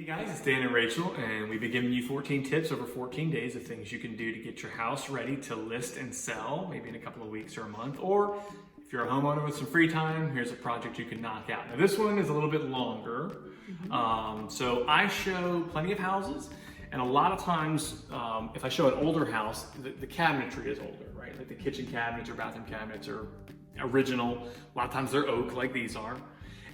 Guys, it's Dan and Rachel, and we've been giving you 14 tips over 14 days of things you can do to get your house ready to list and sell, maybe in a couple of weeks or a month. Or if you're a homeowner with some free time, here's a project you can knock out. Now this one is a little bit longer. So I show plenty of houses, and a lot of times if I show an older house, the cabinetry is older, right? Like the kitchen cabinets or bathroom cabinets are original. A lot of times they're oak like these are.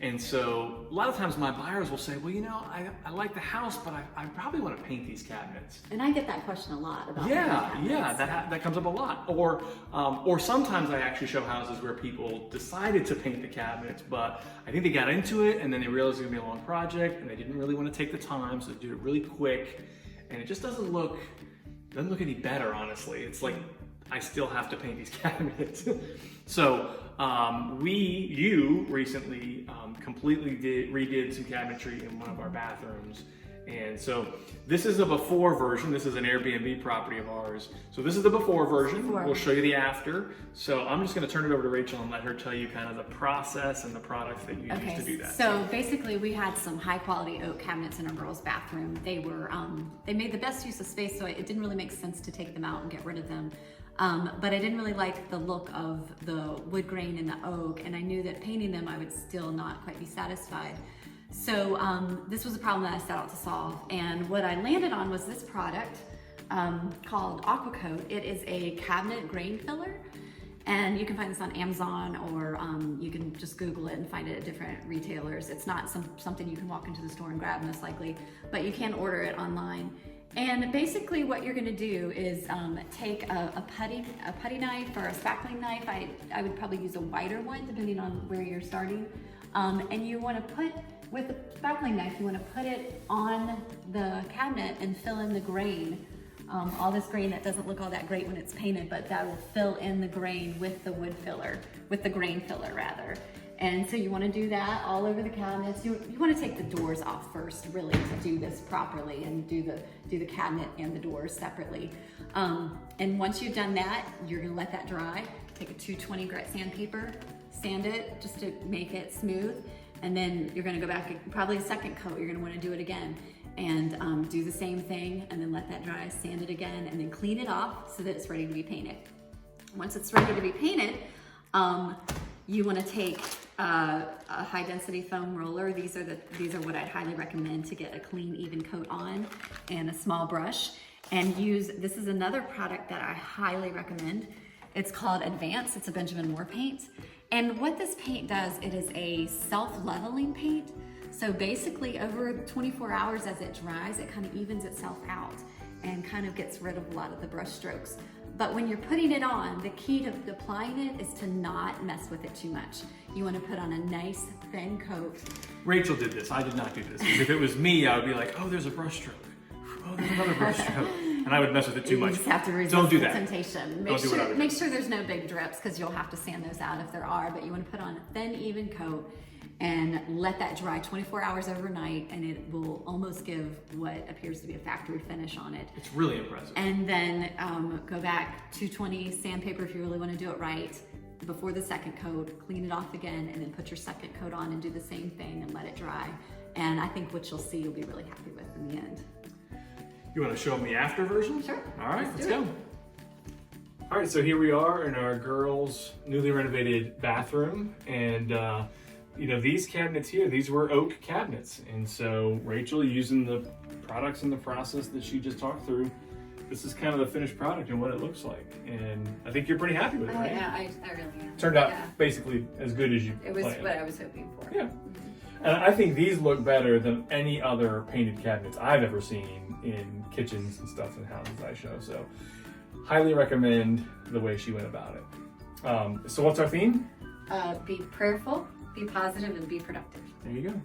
And so a lot of times my buyers will say, well, you know, I like the house, but I probably want to paint these cabinets. And I get that question a lot about that comes up a lot. Or sometimes I actually show houses where people decided to paint the cabinets, but I think they got into it and then they realized it was gonna be a long project and they didn't really want to take the time, so they do it really quick. And it just doesn't look any better, honestly. It's like, I still have to paint these cabinets. So you recently completely redid some cabinetry in one of our bathrooms. And so this is a before version. This is an Airbnb property of ours. So this is the before version. We'll show you the after. So I'm just gonna turn it over to Rachel and let her tell you kind of the process and the products that you use to do that. So basically we had some high quality oak cabinets in our girls' bathroom. They were, they made the best use of space, so it didn't really make sense to take them out and get rid of them. But I didn't really like the look of the wood grain and the oak, and I knew that painting them I would still not quite be satisfied. So this was a problem that I set out to solve, and what I landed on was this product called Aqua Coat. It is a cabinet grain filler, and you can find this on Amazon, or you can just Google it and find it at different retailers. It's not something you can walk into the store and grab most likely, but you can order it online. And basically what you're gonna do is take a putty knife or a spackling knife. I would probably use a wider one depending on where you're starting. And you wanna put, with the spackling knife, you wanna put it on the cabinet and fill in the grain. All this grain that doesn't look all that great when it's painted, but that will fill in the grain with the wood filler, with the grain filler rather. And so you want to do that all over the cabinets. You want to take the doors off first, really, to do this properly, and do the cabinet and the doors separately. And once you've done that, you're going to let that dry. Take a 220 grit sandpaper, sand it just to make it smooth, and then you're going to go back, probably a second coat. You're going to want to do it again, and do the same thing, and then let that dry, sand it again, and then clean it off so that it's ready to be painted. Once it's ready to be painted, you want to take a high density foam roller. These are what I'd highly recommend to get a clean, even coat on, and a small brush. And this is another product that I highly recommend. It's called Advance. It's a Benjamin Moore paint. And what this paint does, it is a self-leveling paint. So basically over 24 hours as it dries, it kind of evens itself out and kind of gets rid of a lot of the brush strokes. But when you're putting it on, the key to applying it is to not mess with it too much. You want to put on a nice thin coat. Rachel did this, I did not do this. If it was me, I would be like, oh, there's a brush stroke. Oh, there's another brush stroke. And I would mess with it too much. You just have to resist Don't do the that. temptation. Make sure there's no big drips, because you'll have to sand those out if there are, but you want to put on a thin, even coat and let that dry 24 hours overnight, and it will almost give what appears to be a factory finish on it. It's really impressive. And then go back 220 sandpaper if you really want to do it right before the second coat, clean it off again, and then put your second coat on and do the same thing and let it dry. And I think what you'll see you'll be really happy with in the end. You want to show them the after version? Sure. All right, let's go. All right, so here we are in our girls' newly renovated bathroom, and you know, these cabinets here, these were oak cabinets. And so Rachel, using the products and the process that she just talked through, this is kind of the finished product and what it looks like. And I think you're pretty happy with it, right? Yeah, I really am. Turned out basically as good as you It was planned. what I was hoping for. Yeah. And I think these look better than any other painted cabinets I've ever seen in kitchens and stuff in houses I show. So highly recommend the way she went about it. So what's our theme? Be prayerful, be positive, and be productive. There you go.